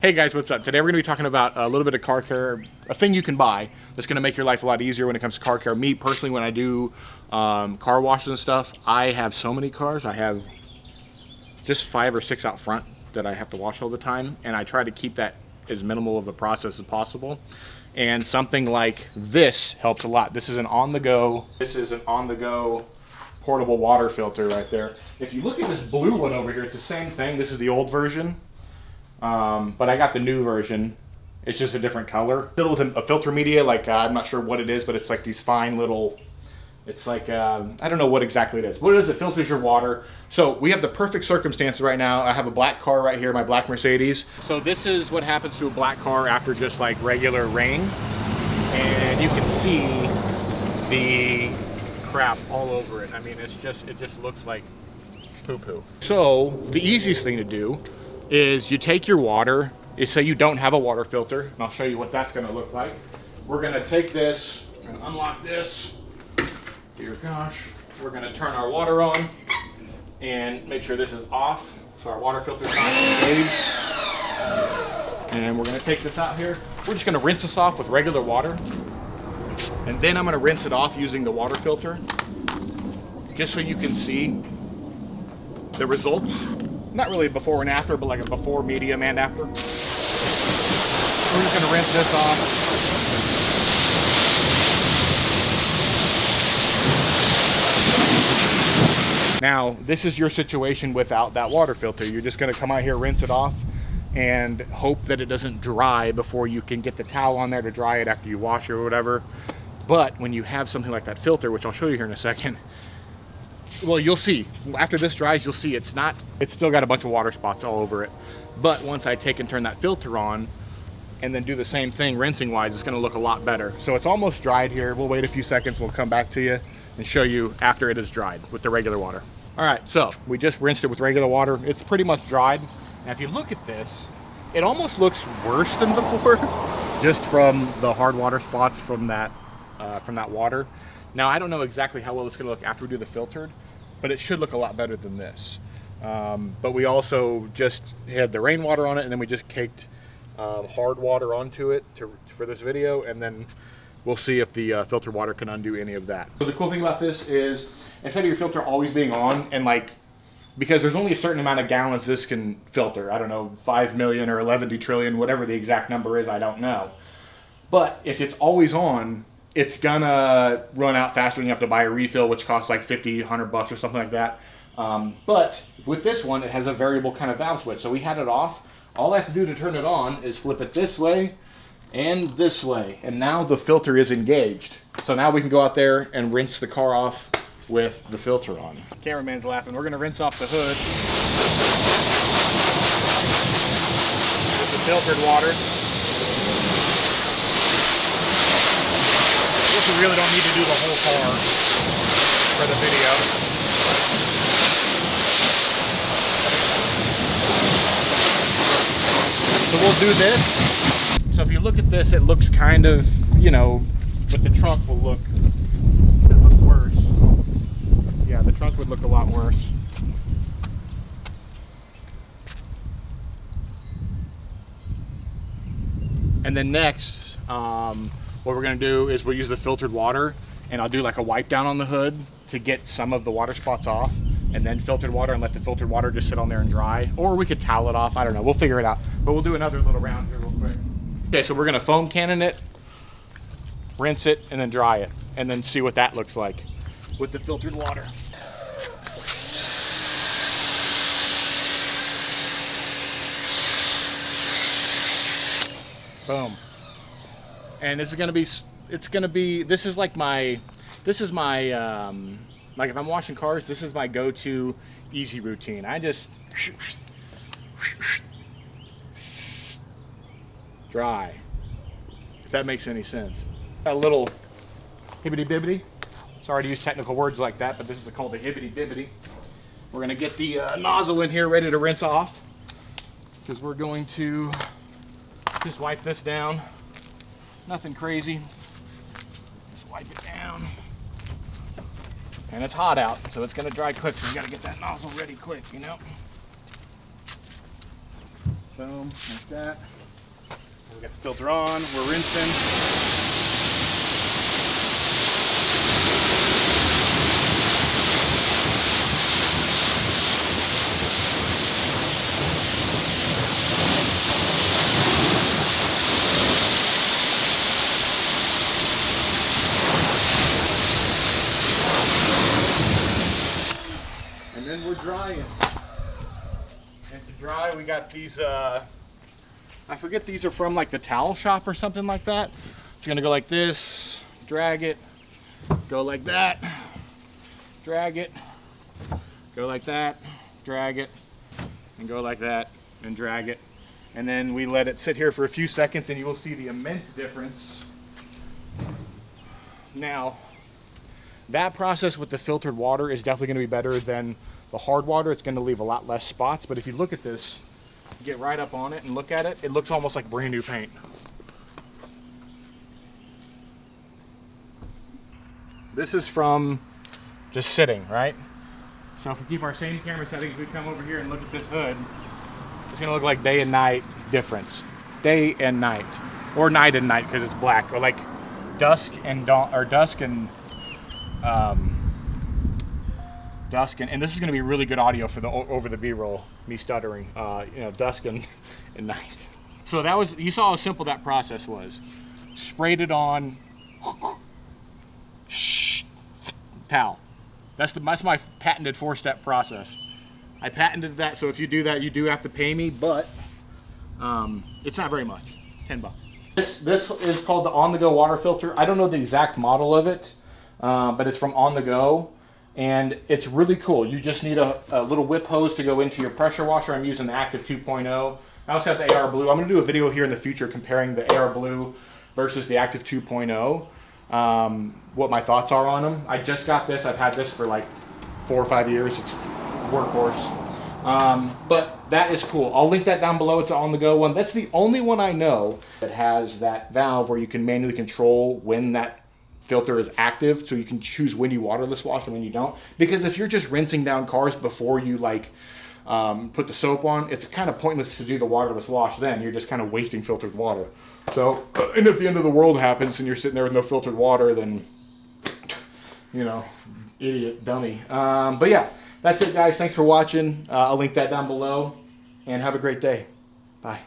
Hey guys, what's up? Today we're going to be talking about a little bit of car care, a thing you can buy that's going to make your life a lot easier when it comes to car care. Me personally, when I do car washes and stuff, I have so many cars. I have just 5 or 6 out front that I have to wash all the time, and I try to keep that as minimal of a process as possible. And something like this helps a lot. This is an on-the-go portable water filter right there. If you look at this blue one over here, it's the same thing. This is the old version. But I got the new version. It's just a different color. Filled with a filter media, like I'm not sure what it is, but it's like these fine little, it's like, I don't know what exactly it is. What it is, it filters your water. So we have the perfect circumstances right now. I have a black car right here, my black Mercedes. So this is what happens to a black car after just like regular rain. And you can see the crap all over it. I mean, it just looks like poo-poo. So the easiest thing to do is you take your water, say you don't have a water filter, and I'll show you what that's gonna look like. We're gonna take this, we're gonna unlock this, dear gosh, we're gonna turn our water on and make sure this is off, so our water filter's not engaged. And we're gonna take this out here. We're just gonna rinse this off with regular water, and then I'm gonna rinse it off using the water filter, just so you can see the results. Not really before and after, but like a before, medium, and after. We're just gonna rinse this off. Now, this is your situation without that water filter. You're just gonna come out here, rinse it off, and hope that it doesn't dry before you can get the towel on there to dry it after you wash it or whatever. But when you have something like that filter, which I'll show you here in a second, well, you'll see after this dries, you'll see it's still got a bunch of water spots all over it. But once I take and turn that filter on and then do the same thing rinsing wise, it's going to look a lot better. So it's almost dried here. We'll wait a few seconds. We'll come back to you and show you after it is dried with the regular water. All right, so we just rinsed it with regular water. It's pretty much dried. Now if you look at this, it almost looks worse than before just from the hard water spots from that water. Now I don't know exactly how well it's going to look after we do the filtered, but it should look a lot better than this. But we also just had the rainwater on it, and then we just caked hard water onto it for this video, and then we'll see if the filter water can undo any of that. So the cool thing about this is, instead of your filter always being on, and like, because there's only a certain amount of gallons this can filter, I don't know, 5 million or 11 trillion, whatever the exact number is, I don't know. But if it's always on, it's gonna run out faster and you have to buy a refill, which costs like 50, 100 bucks or something like that. But with this one, it has a variable kind of valve switch. So we had it off. All I have to do to turn it on is flip it this way and this way. And now the filter is engaged. So now we can go out there and rinse the car off with the filter on. Cameraman's laughing. We're gonna rinse off the hood with the filtered water. We really don't need to do the whole car for the video. So we'll do this. So if you look at this, it looks kind of, you know, but the trunk will look worse. Yeah, the trunk would look a lot worse. And then next, what we're gonna do is we'll use the filtered water, and I'll do like a wipe down on the hood to get some of the water spots off, and then filtered water, and let the filtered water just sit on there and dry. Or we could towel it off, I don't know, we'll figure it out. But we'll do another little round here real quick. Okay, so we're gonna foam cannon it, rinse it, and then dry it, and then see what that looks like with the filtered water. Boom. And this is gonna be, this is like my, like if I'm washing cars, this is my go-to easy routine. I just dry, if that makes any sense. A little hibbity-bibbity. Sorry to use technical words like that, but this is called a hibbity-bibbity. We're gonna get the nozzle in here ready to rinse off, because we're going to just wipe this down. Nothing crazy, just wipe it down. And it's hot out, so it's gonna dry quick, so you gotta get that nozzle ready quick, you know? Boom, like that. We got the filter on, we're rinsing. And then we're drying. And to dry, we got these, I forget, these are from like the towel shop or something like that. It's gonna go like this, drag it, go like that, drag it, go like that, drag it, and go like that, and drag it. And then we let it sit here for a few seconds and you will see the immense difference. Now, that process with the filtered water is definitely gonna be better than the hard water. It's gonna leave a lot less spots, but if you look at this, get right up on it and look at it, it looks almost like brand new paint. This is from just sitting, right? So if we keep our same camera settings, we come over here and look at this hood, it's gonna look like day and night difference. Day and night, or night and night because it's black, or like dusk and dawn, or dusk and and this is going to be really good audio for the over the B-roll, me stuttering, you know, dusk and night. So that was, you saw how simple that process was. Sprayed it on, towel. That's my patented 4-step process. I patented that, so if you do that, you do have to pay me, but it's not very much, 10 bucks. This is called the On The Go water filter. I don't know the exact model of it, but it's from On The Go. And it's really cool. You just need a little whip hose to go into your pressure washer. I'm using the Active 2.0. I also have the AR Blue. I'm going to do a video here in the future comparing the AR Blue versus the Active 2.0. What my thoughts are on them. I just got this. I've had this for like 4 or 5 years. It's a workhorse. But that is cool. I'll link that down below. It's an On The Go one. That's the only one I know that has that valve where you can manually control when that filter is active, so you can choose when you waterless wash and when you don't. Because if you're just rinsing down cars before you like put the soap on, it's kind of pointless to do the waterless wash then. You're just kind of wasting filtered water. So, and if the end of the world happens and you're sitting there with no filtered water, then, you know, idiot, dummy. But yeah, that's it guys. Thanks for watching. I'll link that down below and have a great day. Bye.